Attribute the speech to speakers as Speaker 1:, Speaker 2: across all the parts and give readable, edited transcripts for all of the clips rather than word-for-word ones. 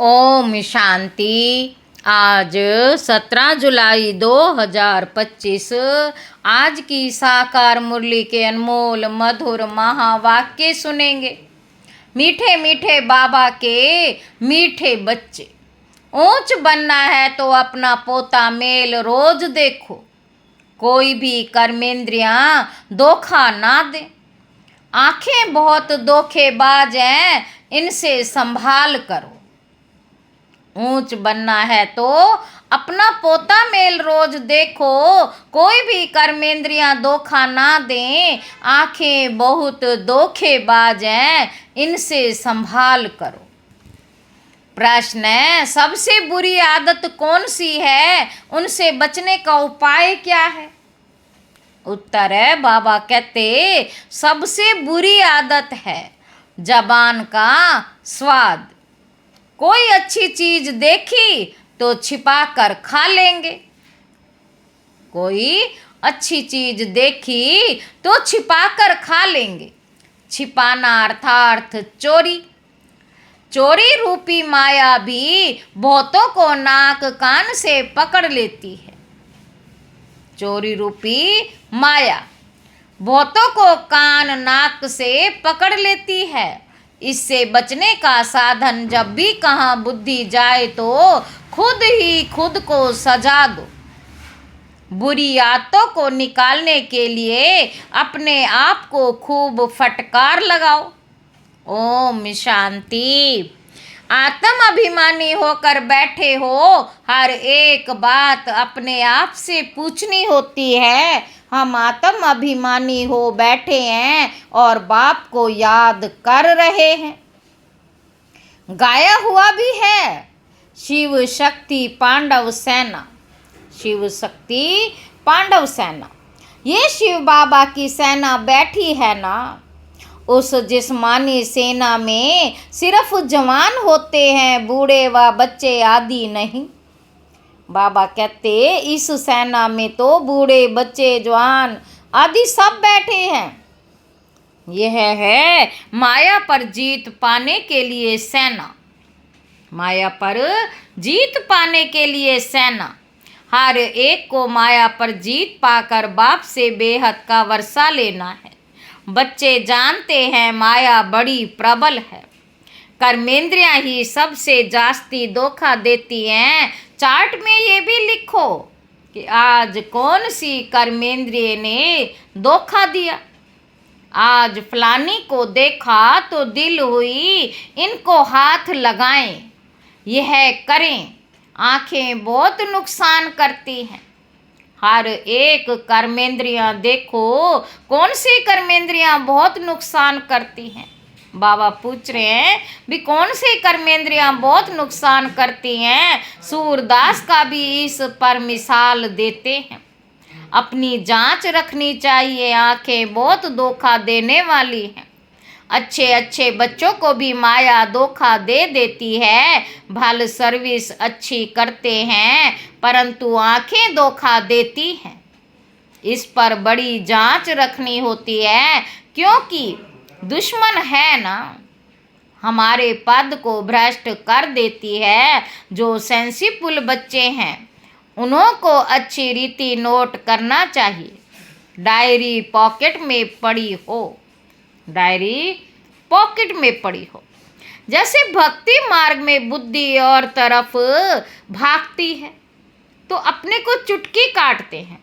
Speaker 1: ओम शांति। आज 17 जुलाई 2025 आज की साकार मुरली के अनमोल मधुर महावाक्य सुनेंगे। मीठे मीठे बाबा के मीठे बच्चे, ऊंच बनना है तो अपना पोता मेल रोज देखो। कोई भी कर्मेंद्रियां धोखा ना दे। आंखें बहुत धोखेबाज हैं, इनसे संभाल करो। ऊंच बनना है तो अपना पोता मेल रोज देखो। कोई भी कर्मेंद्रियां धोखा ना दें। आंखें बहुत धोखेबाज हैं, इनसे संभाल करो। प्रश्न है, सबसे बुरी आदत कौन सी है? उनसे बचने का उपाय क्या है? उत्तर है, बाबा कहते सबसे बुरी आदत है जबान का स्वाद। कोई अच्छी चीज देखी तो छिपा कर खा लेंगे। कोई अच्छी चीज देखी तो छिपा कर खा लेंगे। छिपाना अर्थात चोरी। चोरी रूपी माया भी बहुतों को नाक कान से पकड़ लेती है। चोरी रूपी माया बहुतों को कान नाक से पकड़ लेती है। इससे बचने का साधन, जब भी कहाँ बुद्धि जाए तो खुद ही खुद को सजा दो। बुरी आदतों को निकालने के लिए अपने आप को खूब फटकार लगाओ। ओम शांति। आत्म अभिमानी होकर बैठे हो, हर एक बात अपने आप से पूछनी होती है। हम आत्म अभिमानी हो बैठे हैं और बाप को याद कर रहे हैं। गाया हुआ भी है, शिव शक्ति पांडव सेना। शिव शक्ति पांडव सेना, ये शिव बाबा की सेना बैठी है ना। उस जिस्मानी सेना में सिर्फ जवान होते हैं, बूढ़े व बच्चे आदि नहीं। बाबा कहते इस सेना में तो बूढ़े बच्चे जवान आदि सब बैठे हैं। यह है माया पर जीत पाने के लिए सेना। माया पर जीत पाने के लिए सेना। हर एक को माया पर जीत पाकर बाप से बेहद का वर्षा लेना है। बच्चे जानते हैं माया बड़ी प्रबल है। कर्मेंद्रियां ही सबसे जास्ती धोखा देती हैं। चार्ट में ये भी लिखो कि आज कौन सी कर्मेंद्रिय ने धोखा दिया। आज फलानी को देखा तो दिल हुई, इनको हाथ लगाएं, यह करें। आंखें बहुत नुकसान करती हैं। हर एक कर्मेंद्रियां देखो, कौन सी कर्मेंद्रियां बहुत नुकसान करती हैं। बाबा पूछ रहे हैं भी कौन सी कर्मेंद्रियां बहुत नुकसान करती हैं। सूरदास का भी इस पर मिसाल देते हैं। अपनी जांच रखनी चाहिए, आंखें बहुत धोखा देने वाली हैं। अच्छे अच्छे बच्चों को भी माया धोखा दे देती है। भल सर्विस अच्छी करते हैं परंतु आंखें धोखा देती हैं। इस पर बड़ी जांच रखनी होती है, क्योंकि दुश्मन है ना, हमारे पद को भ्रष्ट कर देती है। जो सेंसिबल बच्चे हैं उन्हों को अच्छी रीति नोट करना चाहिए। डायरी पॉकेट में पड़ी हो, डायरी पॉकेट में पड़ी हो। जैसे भक्ति मार्ग में बुद्धि और तरफ भागती है तो अपने को चुटकी काटते हैं।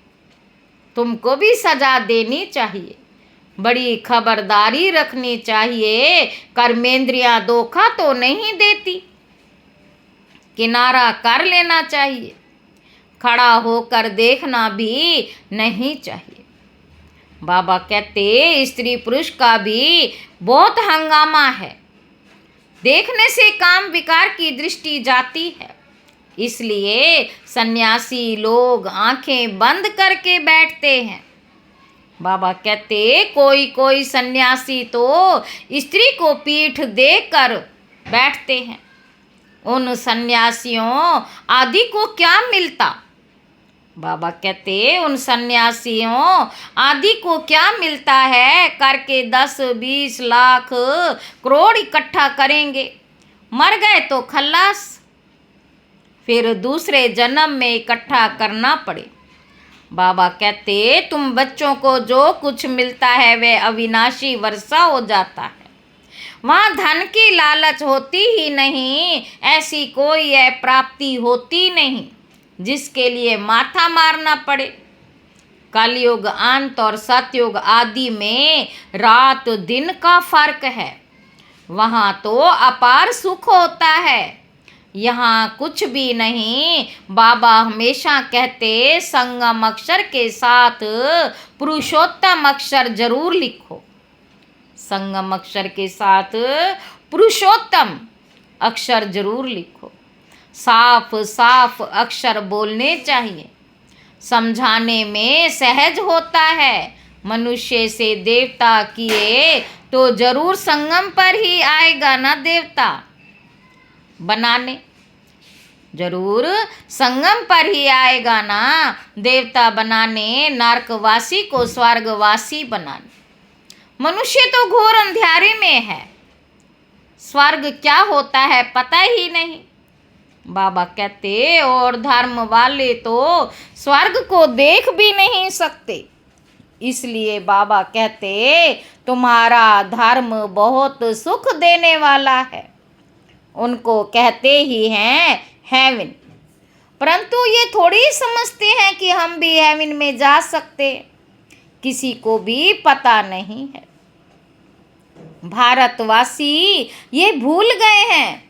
Speaker 1: तुमको भी सजा देनी चाहिए, बड़ी खबरदारी रखनी चाहिए। कर्मेंद्रियां धोखा तो नहीं देती, किनारा कर लेना चाहिए। खड़ा होकर देखना भी नहीं चाहिए। बाबा कहते स्त्री पुरुष का भी बहुत हंगामा है। देखने से काम विकार की दृष्टि जाती है। इसलिए सन्यासी लोग आंखें बंद करके बैठते हैं। बाबा कहते कोई कोई सन्यासी तो स्त्री को पीठ देकर बैठते हैं। उन सन्यासियों आदि को क्या मिलता? बाबा कहते उन सन्यासियों आदि को क्या मिलता है? करके 10-20 लाख करोड़ इकट्ठा करेंगे, मर गए तो खल्लास, फिर दूसरे जन्म में इकट्ठा करना पड़े। बाबा कहते तुम बच्चों को जो कुछ मिलता है वह अविनाशी वर्षा हो जाता है, वहाँ धन की लालच होती ही नहीं, ऐसी कोई प्राप्ति होती नहीं जिसके लिए माथा मारना पड़े। कलयुग अंत और सतयुग आदि में रात दिन का फर्क है, वहाँ तो अपार सुख होता है, यहाँ कुछ भी नहीं। बाबा हमेशा कहते संगम अक्षर के साथ पुरुषोत्तम अक्षर जरूर लिखो, संगम अक्षर के साथ पुरुषोत्तम अक्षर जरूर लिखो। साफ साफ अक्षर बोलने चाहिए, समझाने में सहज होता है। मनुष्य से देवता किए तो जरूर संगम पर ही आएगा ना देवता बनाने, जरूर संगम पर ही आएगा ना देवता बनाने, नरकवासी को स्वर्गवासी बनाने। मनुष्य तो घोर अंधेरे में है, स्वर्ग क्या होता है पता ही नहीं। बाबा कहते और धर्म वाले तो स्वर्ग को देख भी नहीं सकते, इसलिए बाबा कहते तुम्हारा धर्म बहुत सुख देने वाला है। उनको कहते ही हैं हेवन, परंतु ये थोड़ी समझते हैं कि हम भी हेवन में जा सकते, किसी को भी पता नहीं है। भारतवासी ये भूल गए हैं,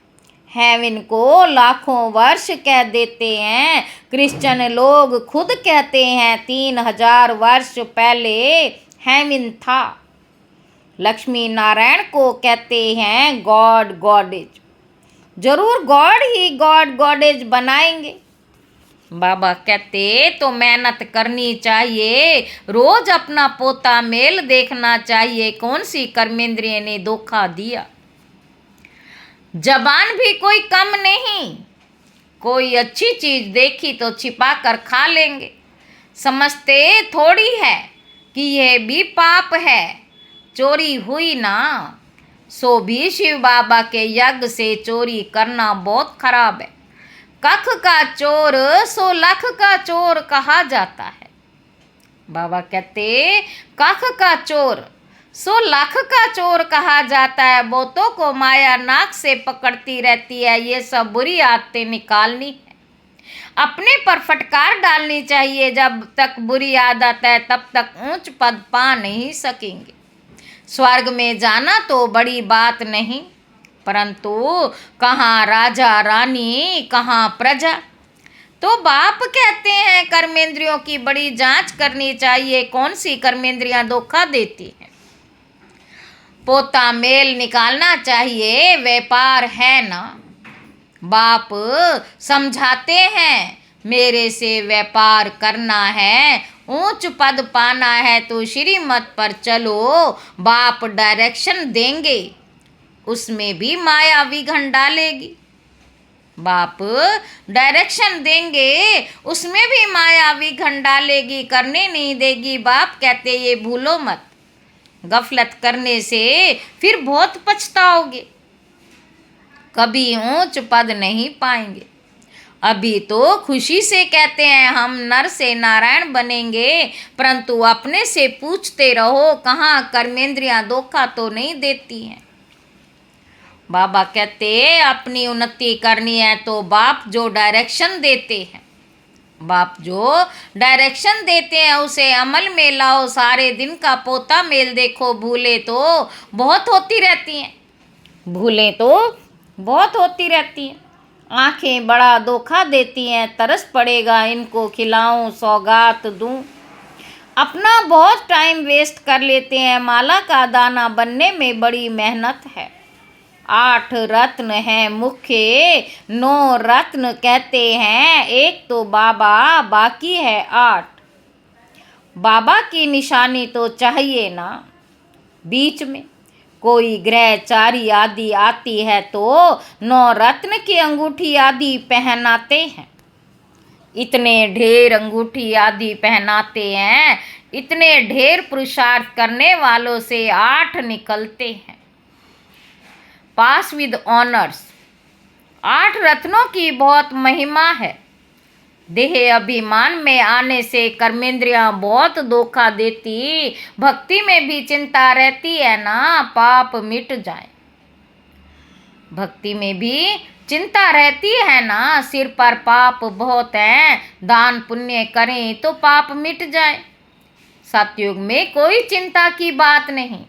Speaker 1: हेवन को लाखों वर्ष कह देते हैं। क्रिश्चियन लोग खुद कहते हैं 3000 वर्ष पहले हेवन था। लक्ष्मी नारायण को कहते हैं गॉड गॉडेज, जरूर गॉड ही गॉड गॉडेज बनाएंगे। बाबा कहते तो मेहनत करनी चाहिए, रोज अपना पोता मेल देखना चाहिए, कौन सी कर्मेंद्रिय ने धोखा दिया। जबान भी कोई कम नहीं, कोई अच्छी चीज देखी तो छिपा कर खा लेंगे, समझते थोड़ी है कि यह भी पाप है। चोरी हुई ना, सो भी शिव बाबा के यज्ञ से चोरी करना बहुत खराब है। कख का चोर सो लख का चोर कहा जाता है। बाबा कहते कख का चोर सो लख का चोर कहा जाता है। बहुतों को माया नाक से पकड़ती रहती है, ये सब बुरी आदतें निकालनी है, अपने पर फटकार डालनी चाहिए। जब तक बुरी आदत है तब तक ऊंच पद पा नहीं सकेंगे। स्वर्ग में जाना तो बड़ी बात नहीं, परंतु कहाँ राजा रानी कहाँ प्रजा। तो बाप कहते हैं कर्मेंद्रियों की बड़ी जांच करनी चाहिए, कौन सी कर्मेंद्रियां धोखा देती हैं। पोता मेल निकालना चाहिए, व्यापार है ना। बाप समझाते हैं मेरे से व्यापार करना है, ऊंच पद पाना है तो श्रीमत पर चलो। बाप डायरेक्शन देंगे, उसमें भी माया विघन डालेगी। बाप डायरेक्शन देंगे, उसमें भी माया विघन डालेगी, करने नहीं देगी। बाप कहते ये भूलो मत, गफलत करने से फिर बहुत पछताओगे, कभी ऊंच पद नहीं पाएंगे। अभी तो खुशी से कहते हैं हम नर से नारायण बनेंगे, परंतु अपने से पूछते रहो कहाँ कर्मेंद्रियां धोखा तो नहीं देती हैं। बाबा कहते अपनी उन्नति करनी है तो बाप जो डायरेक्शन देते हैं, बाप जो डायरेक्शन देते हैं उसे अमल में लाओ। सारे दिन का पोता मेल देखो, भूले तो बहुत होती रहती हैं, भूले तो बहुत होती रहती हैं। आंखें बड़ा धोखा देती हैं, तरस पड़ेगा इनको खिलाऊं सौगात दूं। अपना बहुत टाइम वेस्ट कर लेते हैं, माला का दाना बनने में बड़ी मेहनत है। 8 रत्न हैं मुख्य, 9 रत्न कहते हैं, एक तो बाबा बाकी है 8। बाबा की निशानी तो चाहिए ना, बीच में कोई ग्रहचारी आदि आती है तो 9 रत्न की अंगूठी आदि पहनाते हैं। इतने ढेर अंगूठी आदि पहनाते हैं, इतने ढेर पुरुषार्थ करने वालों से 8 निकलते हैं। पास विद ऑनर्स, 8 रत्नों की बहुत महिमा है। देह अभिमान में आने से कर्मेंद्रियां बहुत धोखा देती। भक्ति में भी चिंता रहती है ना, पाप मिट जाए। भक्ति में भी चिंता रहती है ना, सिर पर पाप बहुत हैं, दान पुण्य करें तो पाप मिट जाए। सतयुग में कोई चिंता की बात नहीं,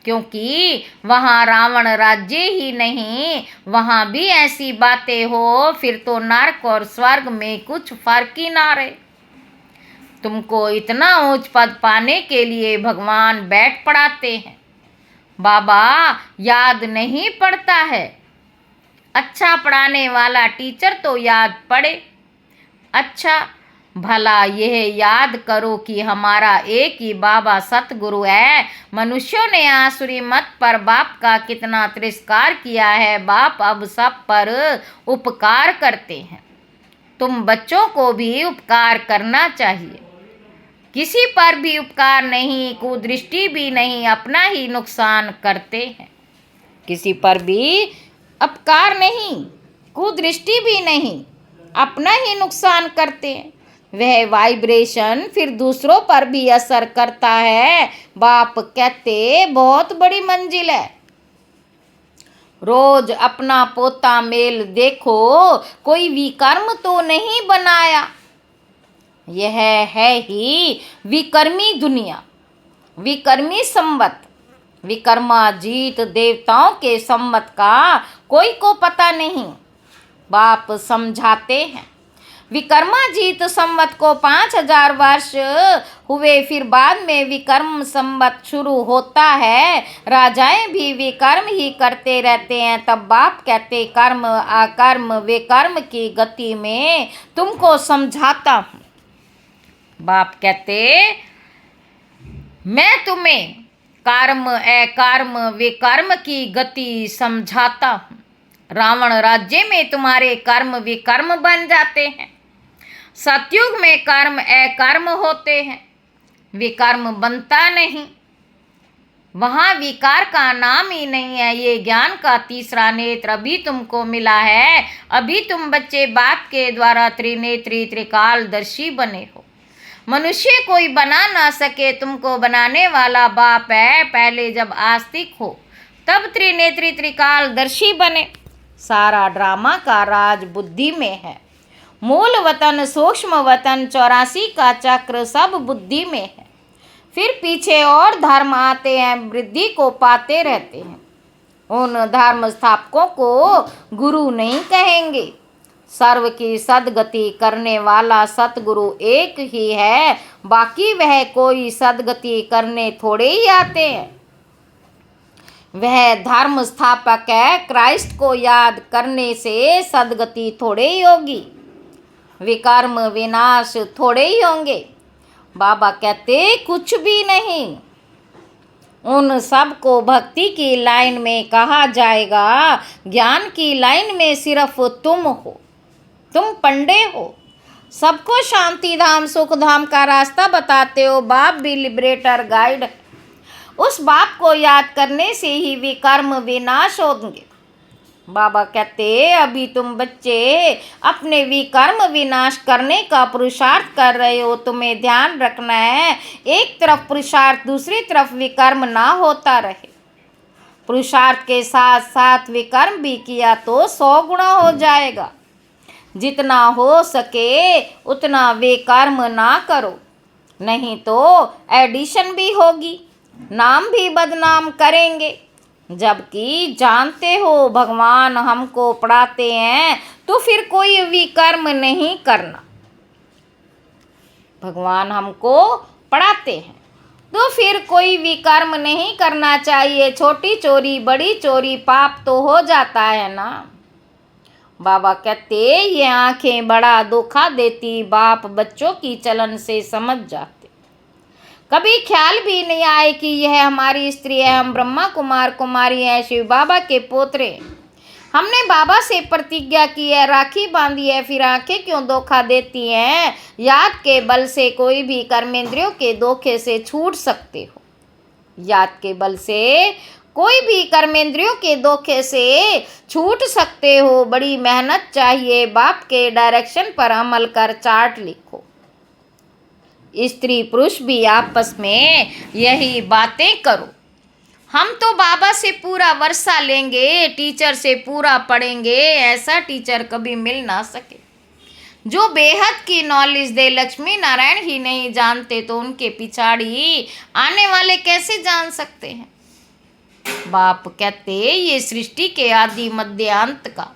Speaker 1: क्योंकि वहाँ रावण राज्य ही नहीं, वहाँ भी ऐसी बातें हो फिर तो नरक और स्वर्ग में कुछ फर्क ही ना रहे। तुमको इतना ऊंच पद पाने के लिए भगवान बैठ पढ़ाते हैं। बाबा याद नहीं पड़ता है। अच्छा पढ़ाने वाला टीचर तो याद पड़े। अच्छा भला यह याद करो कि हमारा एक ही बाबा सतगुरु है। मनुष्यों ने आसुरी मत पर बाप का कितना तिरस्कार किया है। बाप अब सब पर उपकार करते हैं। तुम बच्चों को भी उपकार करना चाहिए। किसी पर भी उपकार नहीं, कुदृष्टि भी नहीं, अपना ही नुकसान करते हैं। किसी पर भी अपकार नहीं, कुदृष्टि भी नहीं, अपना ही नुकसान करते हैं। वह वाइब्रेशन फिर दूसरों पर भी असर करता है। बाप कहते बहुत बड़ी मंजिल है। रोज अपना पोता मेल देखो, कोई विकर्म तो नहीं बनाया। यह है ही विकर्मी दुनिया, विकर्मी संवत। विकर्माजीत देवताओं के संवत का कोई को पता नहीं। बाप समझाते हैं विकर्माजीत संवत को 5000 वर्ष हुए, फिर बाद में विकर्म संवत शुरू होता है। राजाएं भी विकर्म ही करते रहते हैं। तब बाप कहते कर्म अकर्म विकर्म की गति में तुमको समझाता हूँ। बाप कहते मैं तुम्हें कर्म अकर्म विकर्म की गति समझाता हूँ। रावण राज्य में तुम्हारे कर्म विकर्म बन जाते हैं। सतयुग में कर्म अकर्म होते हैं, विकर्म बनता नहीं। वहाँ विकार का नाम ही नहीं है। ये ज्ञान का तीसरा नेत्र अभी तुमको मिला है। अभी तुम बच्चे बाप के द्वारा त्रिनेत्री त्रिकालदर्शी बने हो। मनुष्य कोई बना ना सके, तुमको बनाने वाला बाप है। पहले जब आस्तिक हो तब त्रिनेत्री त्रिकालदर्शी बने। सारा ड्रामा का राज बुद्धि में है। मूल वतन सूक्ष्म वतन 84 का चक्र सब बुद्धि में है। फिर पीछे और धर्म आते हैं, वृद्धि को पाते रहते हैं। उन धर्म स्थापकों को गुरु नहीं कहेंगे। सर्व की सदगति करने वाला सतगुरु एक ही है। बाकी वह कोई सदगति करने थोड़े ही आते हैं। वह धर्म स्थापक है। क्राइस्ट को याद करने से सदगति थोड़े ही होगी, विकर्म विनाश थोड़े ही होंगे। बाबा कहते कुछ भी नहीं। उन सब को भक्ति की लाइन में कहा जाएगा। ज्ञान की लाइन में सिर्फ तुम हो, तुम पंडे हो। सबको शांति धाम सुख धाम का रास्ता बताते हो। बाप भी लिबरेटर गाइड है। उस बाप को याद करने से ही विकर्म विनाश होंगे। बाबा कहते अभी तुम बच्चे अपने विकर्म विनाश करने का पुरुषार्थ कर रहे हो। तुम्हें ध्यान रखना है, एक तरफ पुरुषार्थ दूसरी तरफ विकर्म ना होता रहे। पुरुषार्थ के साथ साथ विकर्म भी किया तो 100 गुना हो जाएगा। जितना हो सके उतना विकर्म ना करो, नहीं तो एडिशन भी होगी, नाम भी बदनाम करेंगे। जबकि जानते हो भगवान हमको पढ़ाते हैं तो फिर कोई विकर्म नहीं करना। भगवान हमको पढ़ाते हैं तो फिर कोई विकर्म नहीं करना चाहिए। छोटी चोरी बड़ी चोरी पाप तो हो जाता है ना। बाबा कहते ये आंखें बड़ा धोखा देती। बाप बच्चों की चलन से समझ जाते। कभी ख्याल भी नहीं आए कि यह हमारी स्त्री है, हम ब्रह्मा कुमार कुमारी हैं, शिव बाबा के पोतरे। हमने बाबा से प्रतिज्ञा की है, राखी बांधी है, फिर आंखें क्यों धोखा देती हैं। याद के बल से कोई भी कर्मेंद्रियों के धोखे से छूट सकते हो। याद के बल से कोई भी कर्मेंद्रियों के धोखे से छूट सकते हो। बड़ी मेहनत चाहिए, बाप के डायरेक्शन पर अमल कर चार्ट लिखो। स्त्री पुरुष भी आपस में यही बातें करो। हम तो बाबा से पूरा वर्षा लेंगे, टीचर से पूरा पढ़ेंगे, ऐसा टीचर कभी मिल ना सके जो बेहद की नॉलेज दे। लक्ष्मी नारायण ही नहीं जानते तो उनके पिछाड़ी आने वाले कैसे जान सकते हैं। बाप कहते ये सृष्टि के आदि मध्य अंत का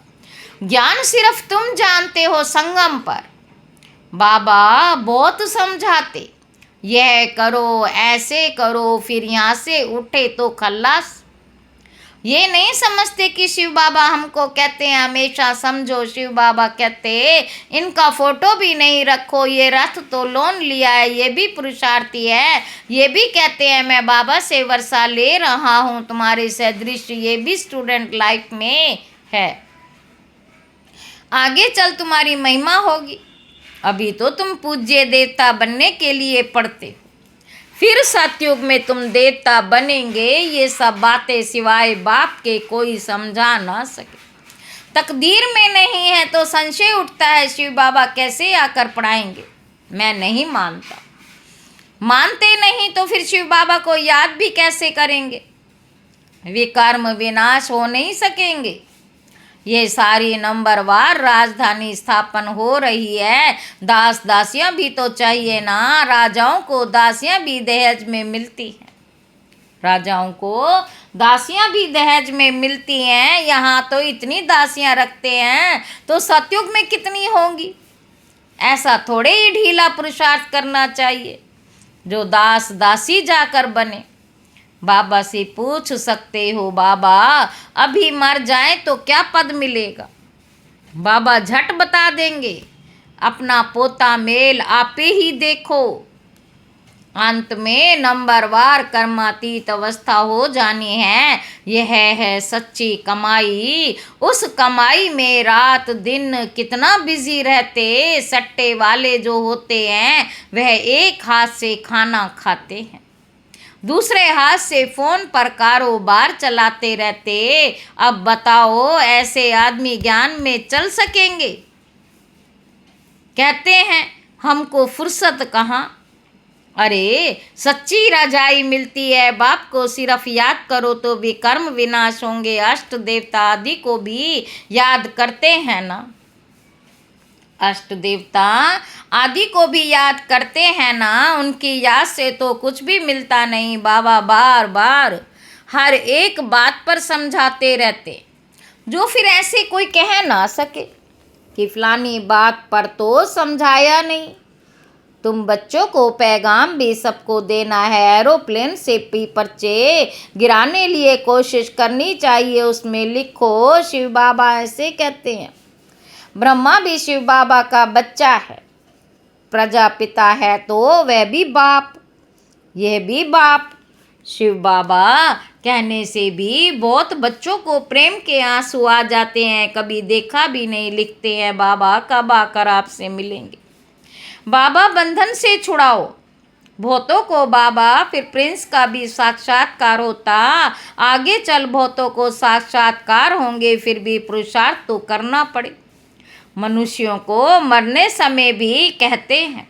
Speaker 1: ज्ञान सिर्फ तुम जानते हो संगम पर। बाबा बहुत समझाते, यह करो, ऐसे करो, फिर यहाँ से उठे तो खल्लास। ये नहीं समझते कि शिव बाबा हमको कहते हैं हमेशा समझो। शिव बाबा कहते इनका फोटो भी नहीं रखो, ये रथ तो लोन लिया है, ये भी पुरुषार्थी है। ये भी कहते हैं मैं बाबा से वर्षा ले रहा हूँ, तुम्हारे सदृश ये भी स्टूडेंट लाइफ में है। आगे चल तुम्हारी महिमा होगी, अभी तो तुम पूज्य देवता बनने के लिए पढ़ते हो, फिर सतयुग में तुम देवता बनेंगे। ये सब बातें सिवाय बाप के कोई समझा ना सके। तकदीर में नहीं है तो संशय उठता है, शिव बाबा कैसे आकर पढ़ाएंगे। मैं नहीं मानता। मानते नहीं तो फिर शिव बाबा को याद भी कैसे करेंगे। विकर्म विनाश हो नहीं सकेंगे। ये सारी नंबरवार राजधानी स्थापन हो रही है। दास दासियां भी तो चाहिए ना। राजाओं को दासियां भी दहेज में मिलती हैं। राजाओं को दासियां भी दहेज में मिलती हैं। यहाँ तो इतनी दासियां रखते हैं तो सतयुग में कितनी होंगी। ऐसा थोड़े ही ढीला पुरुषार्थ करना चाहिए जो दास दासी जाकर बने। बाबा से पूछ सकते हो, बाबा अभी मर जाए तो क्या पद मिलेगा। बाबा झट बता देंगे, अपना पोता मेल आपे ही देखो। अंत में नंबरवार कर्मातीत अवस्था हो जानी है। यह है सच्ची कमाई। उस कमाई में रात दिन कितना बिजी रहते। सट्टे वाले जो होते हैं वह एक हाथ से खाना खाते हैं, दूसरे हाथ से फोन पर कारोबार चलाते रहते। अब बताओ ऐसे आदमी ज्ञान में चल सकेंगे। कहते हैं हमको फुर्सत कहाँ। अरे सच्ची रजाई मिलती है। बाप को सिर्फ याद करो तो भी कर्म विनाश होंगे। अष्ट देवता आदि को भी याद करते हैं ना। अष्ट देवता आदि को भी याद करते हैं ना। उनकी याद से तो कुछ भी मिलता नहीं। बाबा बार बार हर एक बात पर समझाते रहते जो फिर ऐसे कोई कह ना सके कि फलानी बात पर तो समझाया नहीं। तुम बच्चों को पैगाम भी सबको देना है। एरोप्लेन से भी पर्चे गिराने लिए कोशिश करनी चाहिए। उसमें लिखो शिव बाबा ऐसे कहते हैं। ब्रह्मा भी शिव बाबा का बच्चा है। प्रजापिता है तो वह भी बाप, यह भी बाप। शिव बाबा कहने से भी बहुत बच्चों को प्रेम के आंसू आ जाते हैं। कभी देखा भी नहीं, लिखते हैं बाबा कब आकर आपसे मिलेंगे। बाबा बंधन से छुड़ाओ भूतों को बाबा। फिर प्रिंस का भी साक्षात्कार होता। आगे चल भूतों को साक्षात्कार होंगे, फिर भी पुरुषार्थ तो करना पड़े। मनुष्यों को मरने समय भी कहते हैं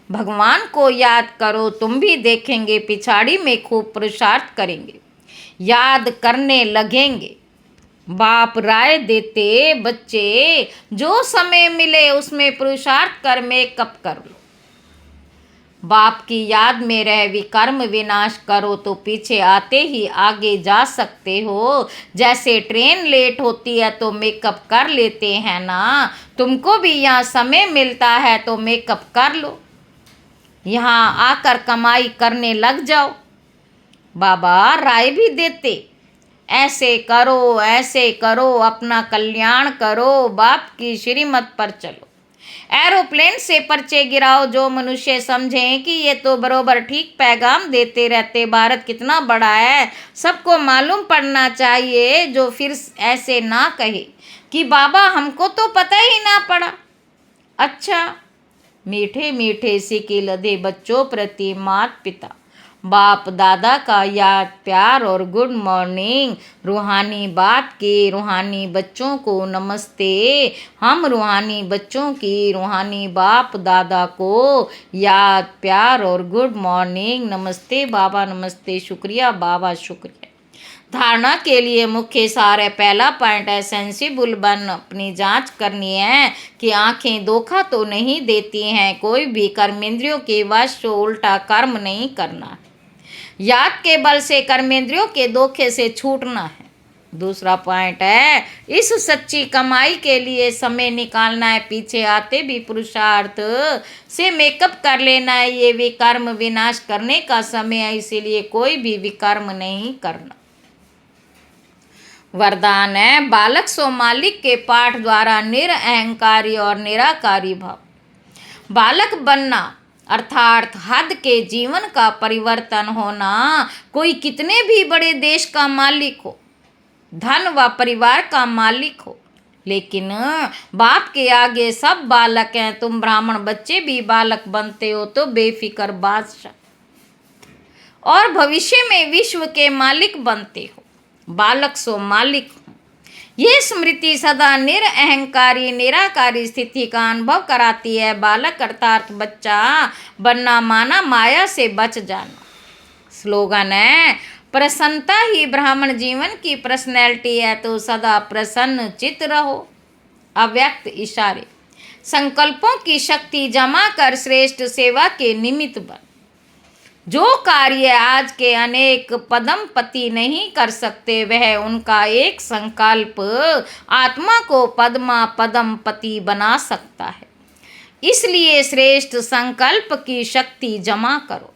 Speaker 1: भगवान को याद करो, तुम भी देखेंगे पिछाड़ी में खूब पुरुषार्थ करेंगे, याद करने लगेंगे। बाप राय देते बच्चे जो समय मिले उसमें पुरुषार्थ कर मेकअप कर लो। बाप की याद में रह विकर्म विनाश करो तो पीछे आते ही आगे जा सकते हो। जैसे ट्रेन लेट होती है तो मेकअप कर लेते हैं ना। तुमको भी यहाँ समय मिलता है तो मेकअप कर लो, यहाँ आकर कमाई करने लग जाओ। बाबा राय भी देते ऐसे करो, अपना कल्याण करो, बाप की श्रीमत पर चलो। एरोप्लेन से पर्चे गिराओ जो मनुष्य समझें कि ये तो बरोबर ठीक पैगाम देते रहते। भारत कितना बड़ा है सबको मालूम पड़ना चाहिए। जो फिर ऐसे ना कहे कि बाबा हमको तो पता ही ना पड़ा। अच्छा मीठे मीठे सिके लदे बच्चों प्रति माता पिता बाप दादा का याद प्यार और गुड मॉर्निंग। रूहानी बाप के रूहानी बच्चों को नमस्ते। हम रूहानी बच्चों की रूहानी बाप दादा को याद प्यार और गुड मॉर्निंग। नमस्ते बाबा, नमस्ते, शुक्रिया बाबा, शुक्रिया। धारणा के लिए मुख्य सार है। पहला पॉइंट है सेंसिबल बन, अपनी जांच करनी है कि आंखें धोखा तो नहीं देती हैं। कोई भी कर्मेंद्रियों के वश उल्टा कर्म नहीं करना। याद के बल से कर्मेंद्रियों के धोखे से छूटना है। दूसरा पॉइंट है इस सच्ची कमाई के लिए समय निकालना है। पीछे आते भी पुरुषार्थ से मेकअप कर लेना है। ये विकर्म विनाश करने का समय है, इसीलिए कोई भी विकर्म नहीं करना। वरदान है बालक सो मालिक के पाठ द्वारा निरअहंकारी और निराकारी भाव। बालक बनना अर्थात हद के जीवन का परिवर्तन होना। कोई कितने भी बड़े देश का मालिक हो, धन व परिवार का मालिक हो, लेकिन बाप के आगे सब बालक हैं। तुम ब्राह्मण बच्चे भी बालक बनते हो तो बेफिक्र बादशाह और भविष्य में विश्व के मालिक बनते हो। बालक सो मालिक हूँ, ये स्मृति सदा निरअहंकारी निराकारी स्थिति का अनुभव कराती है। बालक अर्थात बच्चा बनना माना माया से बच जाना। स्लोगन है प्रसन्नता ही ब्राह्मण जीवन की पर्सनैलिटी है, तो सदा प्रसन्न चित्त रहो। अव्यक्त इशारे संकल्पों की शक्ति जमा कर श्रेष्ठ सेवा के निमित्त बन। जो कार्य आज के अनेक पदमपति नहीं कर सकते, वह उनका एक संकल्प आत्मा को पद्मा पदमपति बना सकता है। इसलिए श्रेष्ठ संकल्प की शक्ति जमा करो।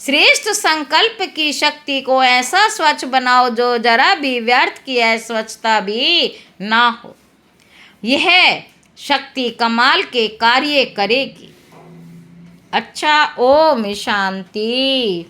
Speaker 1: श्रेष्ठ संकल्प की शक्ति को ऐसा स्वच्छ बनाओ जो जरा भी व्यर्थ की अस्वच्छता भी ना हो। यह शक्ति कमाल के कार्य करेगी। अच्छा, ओम शांति।